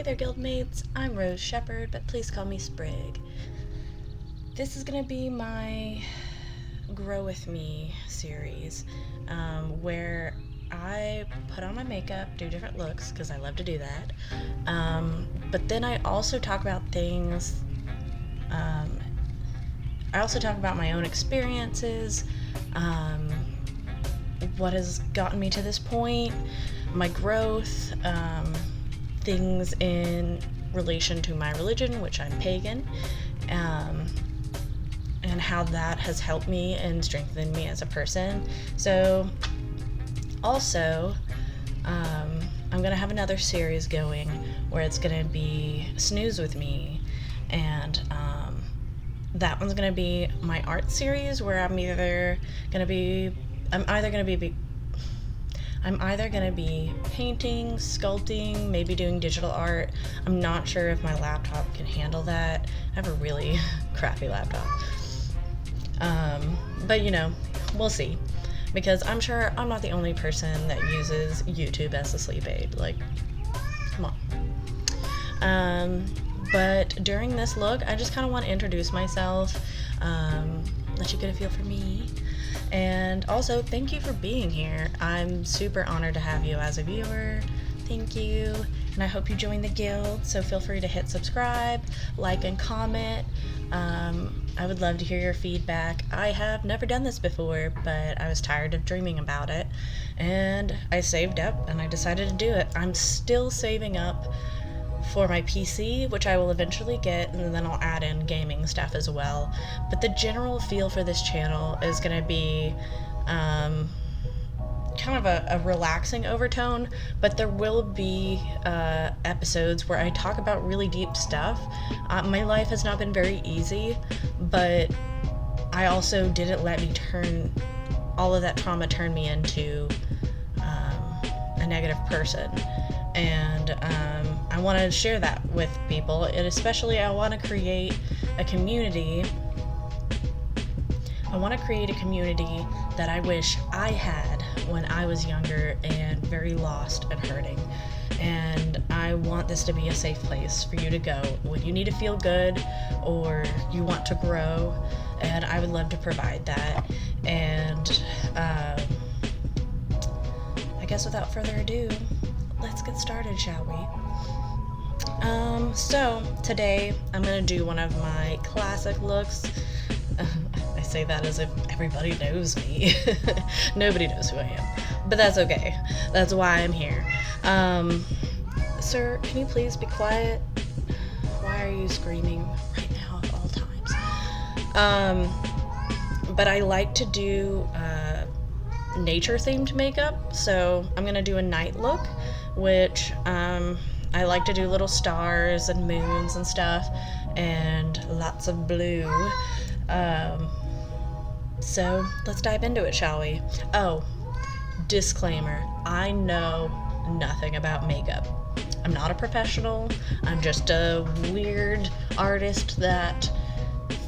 Hey there, guildmates. I'm Rose Shepherd, but please call me Sprig. This is going to be my Grow With Me series, where I put on my makeup, do different looks, because I love to do that. But then I also talk about things, I also talk about my own experiences, what has gotten me to this point, my growth, things in relation to my religion, which I'm pagan, and how that has helped me and strengthened me as a person. So also, I'm going to have another series going where it's going to be Snooze With Me, and that one's going to be my art series where I'm either going to be painting, sculpting, maybe doing digital art. I'm not sure if my laptop can handle that. I have a really crappy laptop. But we'll see. Because I'm sure I'm not the only person that uses YouTube as a sleep aid. Like, come on. But during this look, I just kind of want to introduce myself, let you get a feel for me. And also, thank you for being here. I'm super honored to have you as a viewer. Thank you. And I hope you join the guild, so feel free to hit subscribe, like, and comment. I would love to hear your feedback. I have never done this before, but I was tired of dreaming about it. And I saved up, and I decided to do it. I'm still saving up for my PC, which I will eventually get, and then I'll add in gaming stuff as well. But the general feel for this channel is going to be kind of a relaxing overtone, but there will be episodes where I talk about really deep stuff. My life has not been very easy, but I also didn't let me all of that trauma turn me into a negative person. And I want to share that with people, and especially I want to create a community. I want to create a community that I wish I had when I was younger and very lost and hurting. And I want this to be a safe place for you to go when you need to feel good or you want to grow, and I would love to provide that. And I guess without further ado, let's get started, shall we? So today I'm gonna do one of my classic looks. I say that as if everybody knows me. Nobody knows who I am, but that's okay. That's why I'm here. Sir, can you please be quiet? Why are you screaming right now at all times? But I like to do nature-themed makeup, so I'm gonna do a night look, which I like to do little stars and moons and stuff, and lots of blue. So let's dive into it, shall we? Oh, disclaimer, I know nothing about makeup. I'm not a professional. I'm just a weird artist that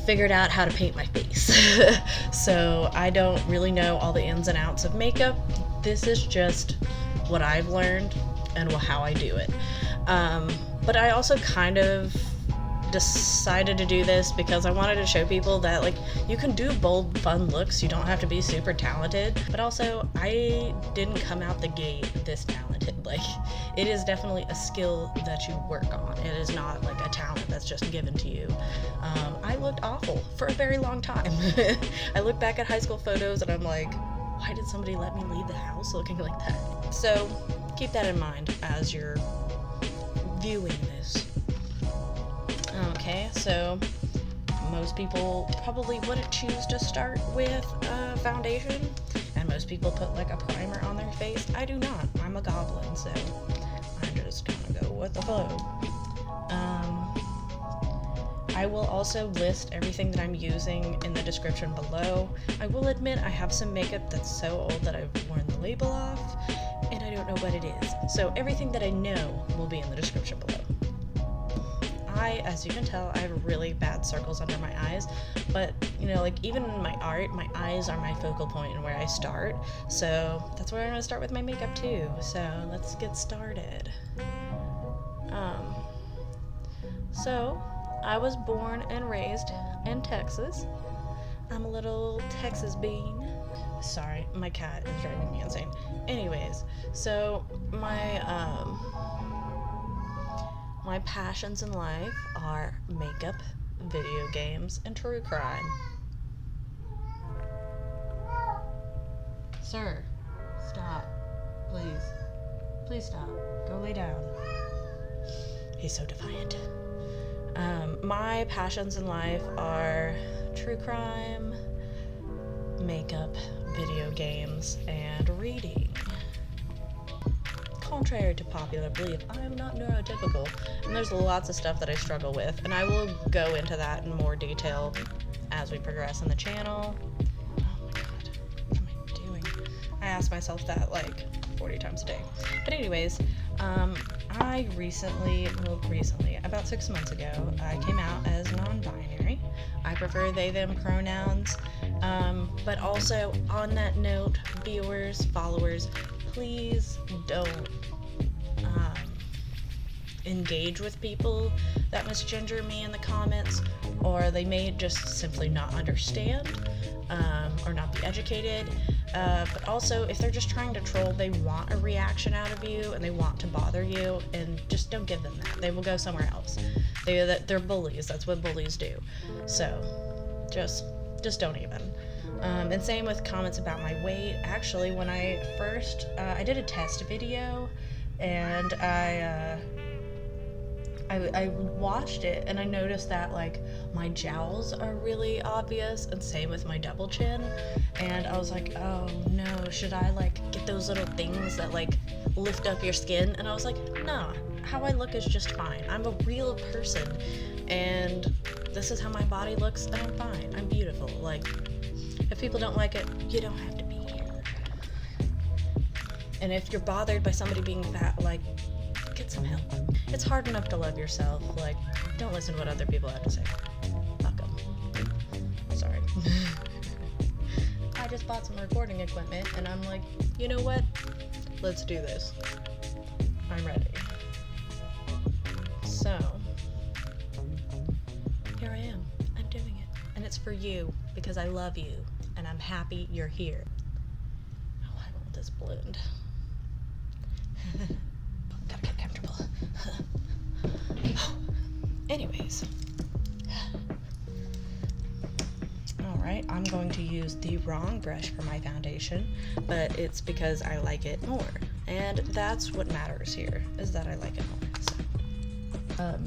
figured out how to paint my face. So I don't really know all the ins and outs of makeup. This is just what I've learned and how I do it. But I also kind of decided to do this because I wanted to show people that, like, you can do bold, fun looks. You don't have to be super talented. But also, I didn't come out the gate this talented. Like, it is definitely a skill that you work on. It is not like a talent that's just given to you. I looked awful for a very long time. I look back at high school photos and I'm like, why did somebody let me leave the house looking like that? So keep that in mind as you're viewing this. Okay, so most people probably wouldn't choose to start with foundation, and most people put like a primer on their face. I do not. I'm a goblin, so I'm just gonna go with the flow. I will also list everything that I'm using in the description below. I will admit I have some makeup that's so old that I've worn the label off, and I don't know what it is. So everything that I know will be in the description below. As you can tell, I have really bad circles under my eyes, but like even in my art, my eyes are my focal point and where I start. So that's where I'm gonna start with my makeup too. So let's get started. So, I was born and raised in Texas. I'm a little Texas bean. Sorry, my cat is driving me insane. Anyways, so my passions in life are makeup, video games, and true crime. Sir, stop. Please. Please stop. Go lay down. He's so defiant. My passions in life are true crime, makeup, video games, and reading. Contrary to popular belief, I am not neurotypical, and there's lots of stuff that I struggle with, and I will go into that in more detail as we progress in the channel. Oh my god, what am I doing? I ask myself that like 40 times a day. But anyways, I recently, about 6 months ago, I came out as non-binary. I prefer they, them pronouns. But also, on that note, viewers, followers, please don't engage with people that misgender me in the comments, or they may just simply not understand or not be educated. But also, if they're just trying to troll, they want a reaction out of you and they want to bother you, and just don't give them that. They will go somewhere else. They're bullies. That's what bullies do. So just don't even. And same with comments about my weight. Actually, when I first I did a test video, and I watched it, and I noticed that like my jowls are really obvious, and same with my double chin, and I was like, oh no, should I like get those little things that like lift up your skin? And I was like, nah, how I look is just fine. I'm a real person, and this is how my body looks, and I'm fine. I'm beautiful. Like, if people don't like it, you don't have to be here. And if you're bothered by somebody being fat, like, get some help. It's hard enough to love yourself. Like, don't listen to what other people have to say. Fuck them. Sorry. I just bought some recording equipment, and I'm like, you know what? Let's do this. I'm ready. So, here I am. I'm doing it. And it's for you, because I love you, and I'm happy you're here. Oh, I want this blend. Gotta get comfortable. Anyways. Alright, I'm going to use the wrong brush for my foundation, but it's because I like it more. And that's what matters here, is that I like it more. So,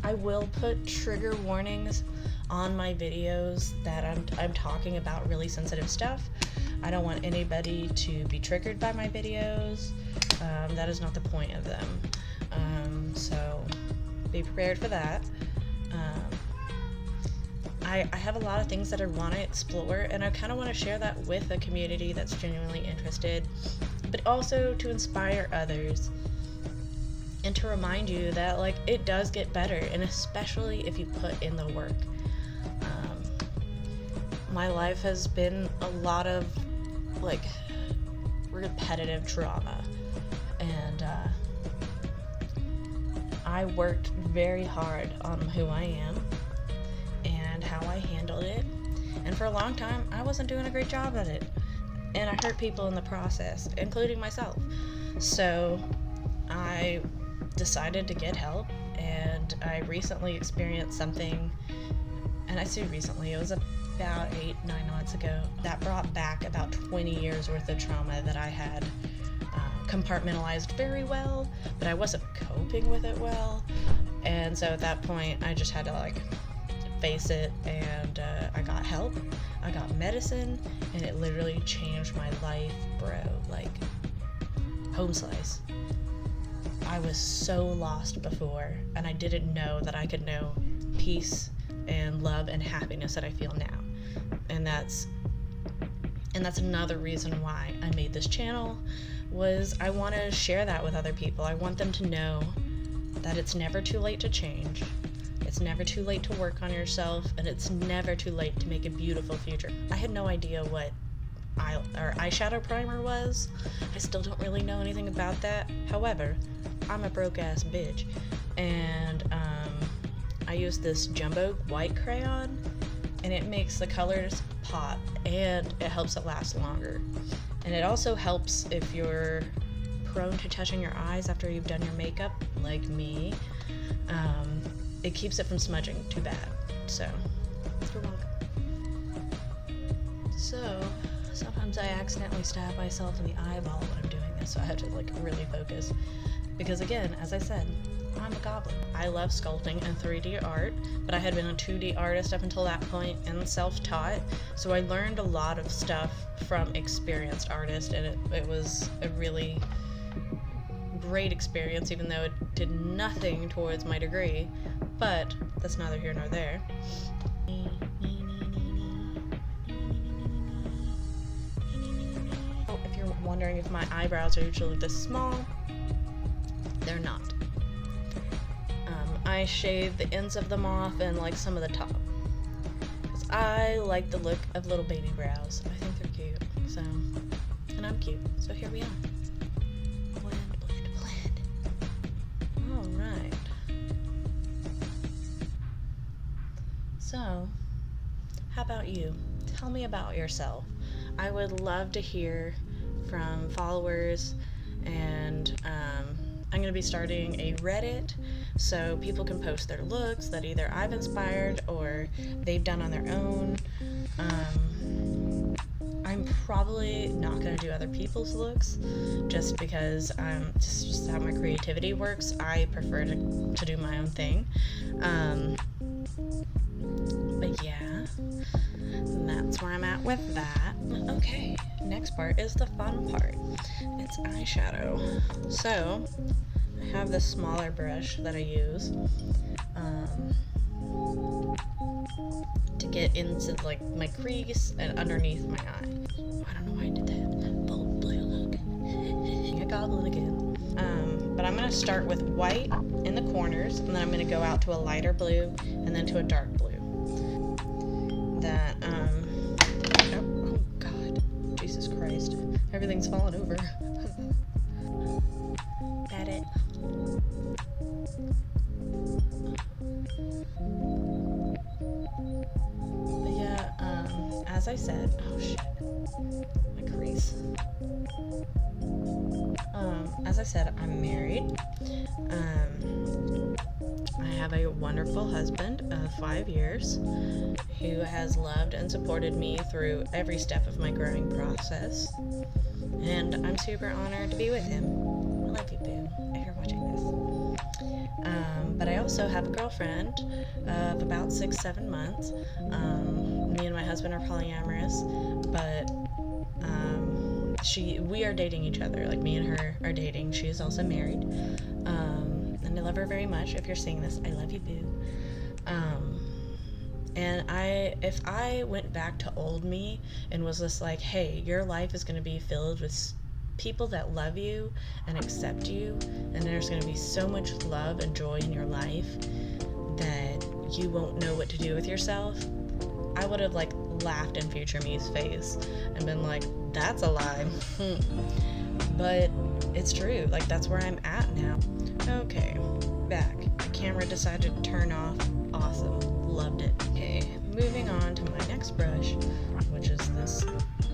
I will put trigger warnings on my videos that I'm talking about really sensitive stuff. I don't want anybody to be triggered by my videos. That is not the point of them. So be prepared for that. I have a lot of things that I want to explore, and I kind of want to share that with a community that's genuinely interested, but also to inspire others and to remind you that like it does get better, and especially if you put in the work. My life has been a lot of like repetitive trauma, and I worked very hard on who I am and how I handled it, and for a long time I wasn't doing a great job at it, and I hurt people in the process, including myself. So I decided to get help, and I recently experienced something, and I say recently, it was about 8-9 months ago, that brought back about 20 years worth of trauma that I had compartmentalized very well, but I wasn't coping with it well. And so at that point I just had to like face it, and I got help, I got medicine, and it literally changed my life, bro. Like, home slice. I was so lost before, and I didn't know that I could know peace and love and happiness that I feel now. And that's another reason why I made this channel, was I want to share that with other people. I want them to know that it's never too late to change. It's never too late to work on yourself, and it's never too late to make a beautiful future. I had no idea what eyeshadow primer was. I still don't really know anything about that. However, I'm a broke ass bitch. and I use this jumbo white crayon, and it makes the colors pop, and it helps it last longer. And it also helps if you're prone to touching your eyes after you've done your makeup, like me. It keeps it from smudging too bad. So, you're welcome. So, sometimes I accidentally stab myself in the eyeball when I'm doing this, so I have to like really focus. Because again, as I said, I'm a goblin. I love sculpting and 3D art, but I had been a 2D artist up until that point and self-taught, so I learned a lot of stuff from experienced artists, and it was a really great experience, even though it did nothing towards my degree, but that's neither here nor there. If you're wondering if my eyebrows are usually this small, they're not. I shave the ends of them off and like some of the top, because I like the look of little baby brows. I think they're cute, so, and I'm cute, so here we are. Blend, blend, blend. Alright. So, how about you? Tell me about yourself. I would love to hear from followers, and I'm going to be starting a Reddit so people can post their looks that either I've inspired or they've done on their own. I'm probably not going to do other people's looks just because it's just how my creativity works. I prefer to do my own thing. But yeah, that's where I'm at with that. Okay, next part is the fun part. It's eyeshadow. So, I have this smaller brush that I use to get into like my crease and underneath my eye. I don't know why I did that. Bold blue look. A goblin again. But I'm going to start with white in the corners, and then I'm going to go out to a lighter blue and then to a dark blue. That, oh god, Jesus Christ, everything's falling over. Got it. But yeah, as I said, oh shit, my crease. As I said, I'm married. I have a wonderful husband of 5 years who has loved and supported me through every step of my growing process, and I'm super honored to be with him. I love you, boo, if you're watching this. But I also have a girlfriend of about 6-7 months. Me and my husband are polyamorous, but we are dating each other. Like, me and her are dating. She is also married. And I love her very much. If you're seeing this, I love you, boo. And if I went back to old me and was just like, hey, your life is going to be filled with people that love you and accept you, and there's going to be so much love and joy in your life that you won't know what to do with yourself, I would have like laughed in future me's face and been like, that's a lie. But it's true. Like, that's where I'm at now. Okay, back. The camera decided to turn off. Awesome. Loved it. Okay, moving on to my next brush, which is this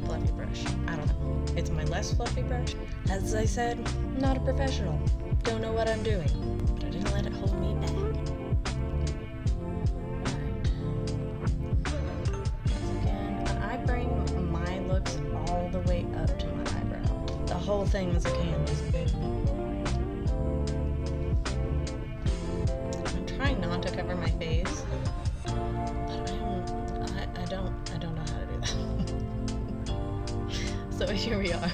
fluffy brush. I don't know. It's my less fluffy brush. As I said, not a professional. Don't know what I'm doing. But I didn't let it hold me back. Again, when I bring my looks all the way up to my eyebrow, the whole thing is a canvas. I'm trying not to cover my face, but I don't know how to do that. So here we are.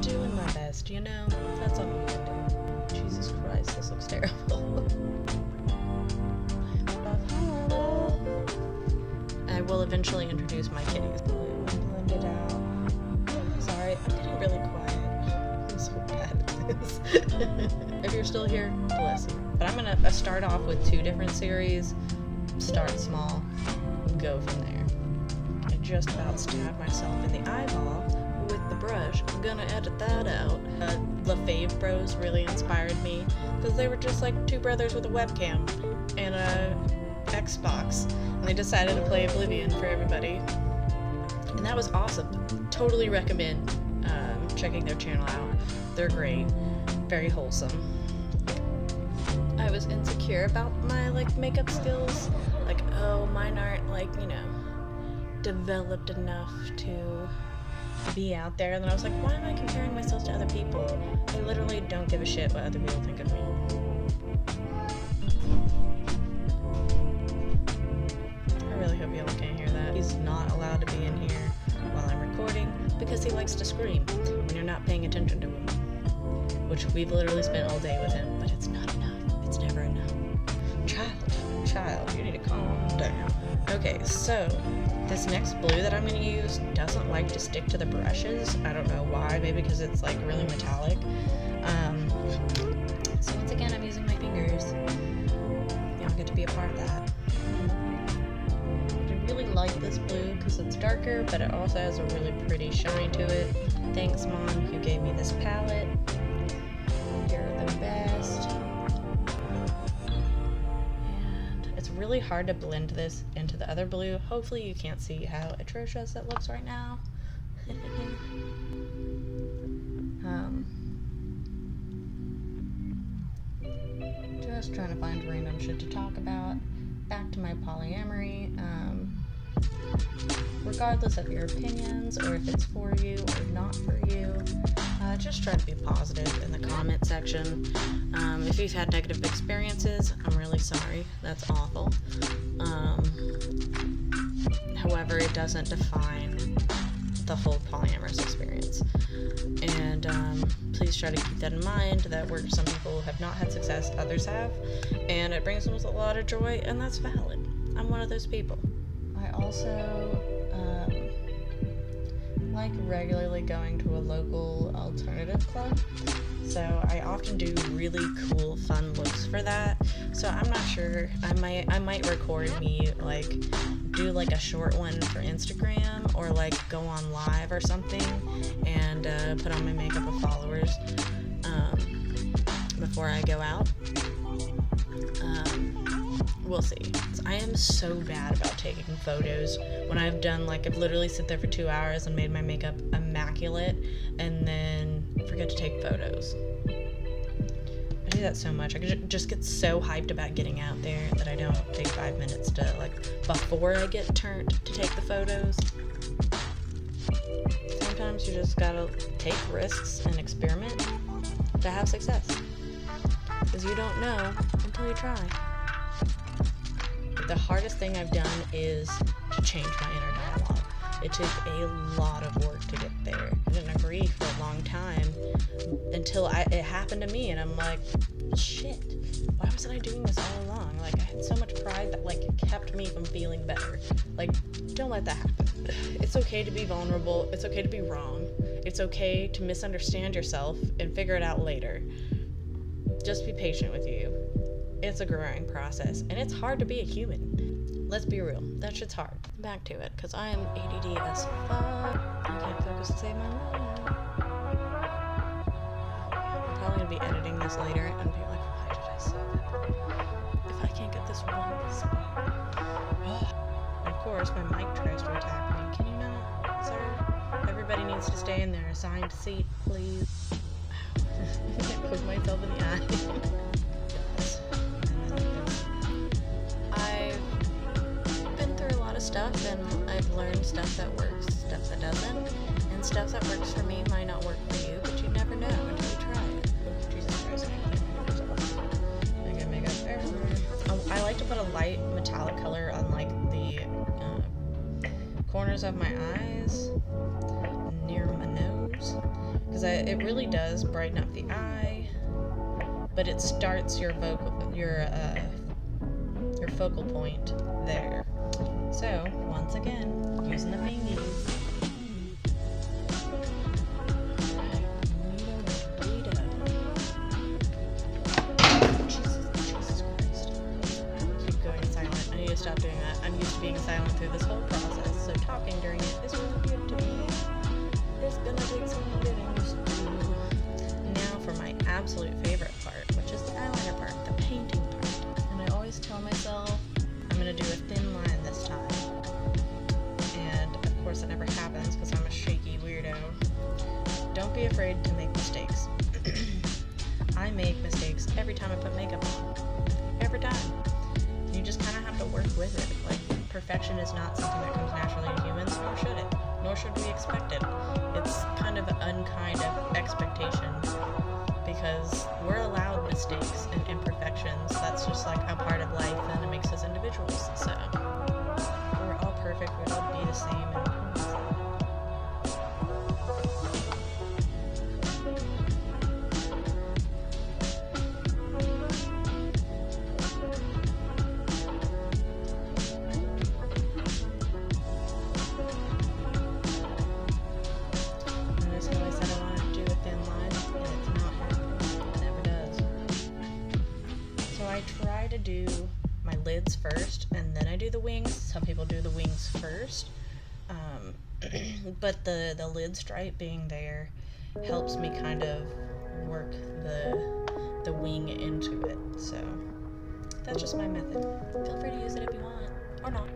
Doing my best, you know? That's all you can do. Jesus Christ, this looks terrible. I will eventually introduce my kitties. Blend it out. Sorry, I'm getting really quiet. I'm so bad at this. If you're still here, bless you. But I'm gonna start off with 2 different series. Start small, go from there. I just about stabbed myself in the eyeball with the brush. I'm gonna edit that out. LaFave Bros really inspired me because they were just like two brothers with a webcam and a Xbox, and they decided to play Oblivion for everybody, and that was awesome. Totally recommend checking their channel out. They're great, very wholesome. I was insecure about my makeup skills, oh, mine aren't developed enough to be out there, and then I was like, why am I comparing myself to other people? I literally don't give a shit what other people think of me. I really hope y'all can't hear that. He's not allowed to be in here while I'm recording because he likes to scream when you're not paying attention to him, which we've literally spent all day with him, but it's not enough. It's never enough. Child, you need to calm down. Okay, so this next blue that I'm going to use doesn't like to stick to the brushes. I don't know why, maybe because it's really metallic. So once again, I'm using my fingers. Y'all get to be a part of that. I really like this blue because it's darker, but it also has a really pretty shine to it. Thanks, Mom, you gave me this palette. You're the best. It's really hard to blend this into the other blue. Hopefully you can't see how atrocious it looks right now. Just trying to find random shit to talk about. Back to my polyamory. Regardless of your opinions or if it's for you or not for you, just try to be positive in the comment section. If you've had negative experiences, I'm really sorry. That's awful. However, it doesn't define the whole polyamorous experience. And please try to keep that in mind, that some people have not had success, others have, and it brings them a lot of joy, and that's valid. I'm one of those people. I also like regularly going to a local alternative club, so I often do really cool fun looks for that. So I'm not sure, I might record me do a short one for Instagram, or go on live or something and put on my makeup with followers before I go out. We'll see. I am so bad about taking photos when I've done I've literally sit there for 2 hours and made my makeup immaculate and then forget to take photos. I do that so much. I just get so hyped about getting out there that I don't take 5 minutes to before I get turned to take the photos. Sometimes you just gotta take risks and experiment to have success, because you don't know until you try. The hardest thing I've done is to change my inner dialogue. It took a lot of work to get there. I didn't agree for a long time until it happened to me, and I'm like, shit, why wasn't I doing this all along? I had so much pride that kept me from feeling better. Don't let that happen. It's okay to be vulnerable. It's okay to be wrong. It's okay to misunderstand yourself and figure it out later. Just be patient with you. It's a growing process, and it's hard to be a human. Let's be real, that shit's hard. Back to it, because I am ADD as fuck. I can't focus to save my life. I'm probably going to be editing this later and be like, why did I say that? If I can't get this one spot. Of course, my mic tries to attack me. Can you not, sir? Everybody needs to stay in their assigned seat, please. I can't poke myself in the eye. Stuff, and I've learned stuff that works, stuff that doesn't, and stuff that works for me might not work for you, but you never know until you try it. Jesus Christ, I get makeup everywhere. I like to put a light metallic color on the corners of my eyes, near my nose, because it really does brighten up the eye, but it starts your focal point there. So, once again, using the fingies. Jesus Christ. I keep going silent. I need to stop doing that. I'm used to being silent through this whole process, so talking during it is really good to me. It's gonna take some absolute favorite part, which is the eyeliner part, the painting part. And I always tell myself, I'm gonna do a thin line this time. And of course it never happens because I'm a shaky weirdo. Don't be afraid to make mistakes. I make mistakes every time I put makeup on. Every time. You just kind of have to work with it. Like, perfection is not something that comes naturally to humans, nor should it. Nor should we expect it. It's kind of an unkind of expectation because we're allowed mistakes and imperfections. That's just like a part of life and it makes us individuals. So, if we're all perfect, we'd all be the same. To do my lids first and then I do the wings. Some people do the wings first, but the lid stripe being there helps me kind of work the wing into it. So that's just my method. Feel free to use it if you want or not.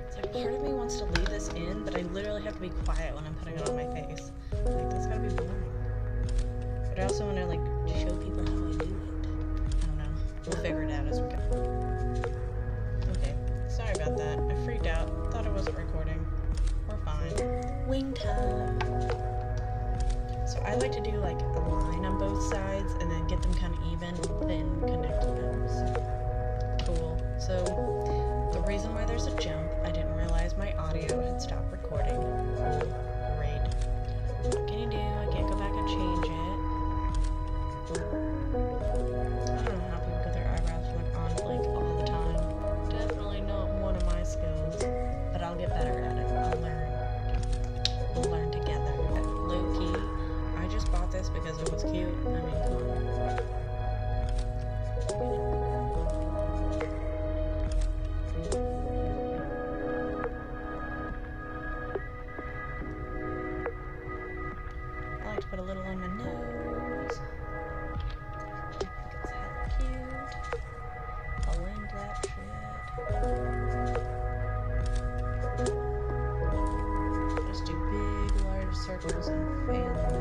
It's like part of me wants to leave this in, but I literally have to be quiet when I'm putting it on my face. Like, that's gotta be boring. But I also want to like show people how I do it. We'll figure it out as we go. Okay, sorry about that. I freaked out. Thought I wasn't recording. We're fine. Wing time. So I like to do like a line on both sides and then get them kind of even, then connect them. So, cool. So the reason why there's a jump, I didn't realize my audio had stopped recording. Great. What can you do? I can't go back and change it. Get better at it. I'll learn. We'll learn together. But low key, I just bought this because it was cute. I mean, come on. I like to put a little on my nose. I think it's hella cute. Blend that shit. Circles and fan them.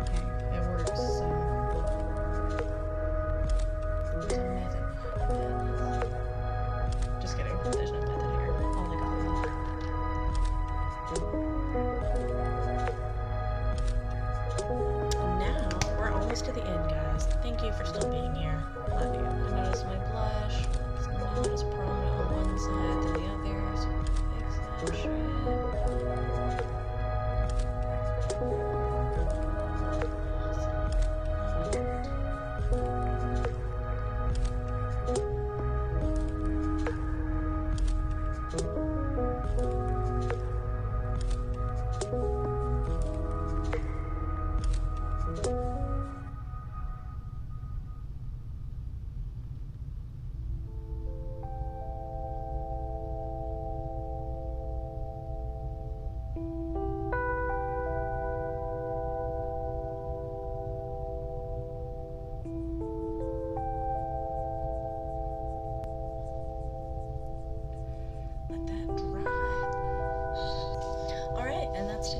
Okay, it works, so there's a method. Just kidding, there's no method here. Only God. Now, we're almost to the end, guys. Thank you for still being here. Love you. I noticed my blush. It's not as prominent on one side than the other, so fix that shit.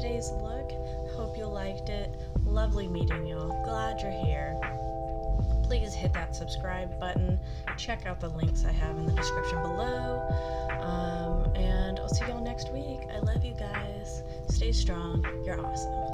Today's look. Hope you liked it. Lovely meeting y'all. Glad you're here. Please hit that subscribe button. Check out the links I have in the description below. And I'll see y'all next week. I love you guys. Stay strong. You're awesome.